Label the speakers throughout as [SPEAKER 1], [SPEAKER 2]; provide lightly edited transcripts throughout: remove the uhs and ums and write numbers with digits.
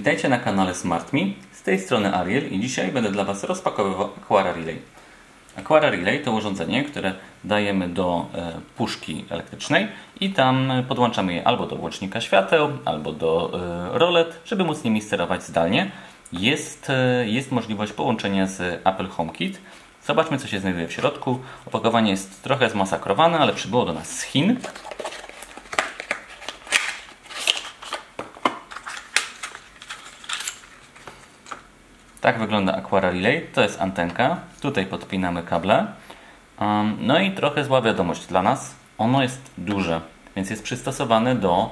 [SPEAKER 1] Witajcie na kanale SmartMe, z tej strony Ariel i dzisiaj będę dla Was rozpakowywał Aquara Relay. Aquara Relay to urządzenie, które dajemy do puszki elektrycznej i tam podłączamy je albo do łącznika świateł, albo do rolet, żeby móc nimi sterować zdalnie. Jest możliwość połączenia z Apple HomeKit. Zobaczmy, co się znajduje w środku. Opakowanie jest trochę zmasakrowane, ale przybyło do nas z Chin. Tak wygląda Aquara Relay. To jest antenka. Tutaj podpinamy kable. No i trochę zła wiadomość dla nas. Ono jest duże, więc jest przystosowane do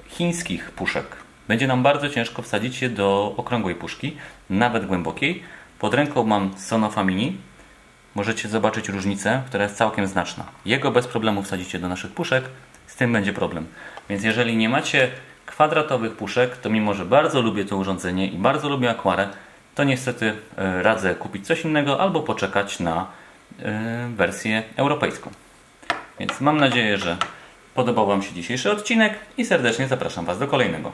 [SPEAKER 1] chińskich puszek. Będzie nam bardzo ciężko wsadzić je do okrągłej puszki, nawet głębokiej. Pod ręką mam Sonofa Mini. Możecie zobaczyć różnicę, która jest całkiem znaczna. Jego bez problemu wsadzicie do naszych puszek, z tym będzie problem. Więc jeżeli nie macie kwadratowych puszek, to mimo że bardzo lubię to urządzenie i bardzo lubię Aquarę, to niestety radzę kupić coś innego albo poczekać na wersję europejską. Więc mam nadzieję, że podobał Wam się dzisiejszy odcinek i serdecznie zapraszam Was do kolejnego.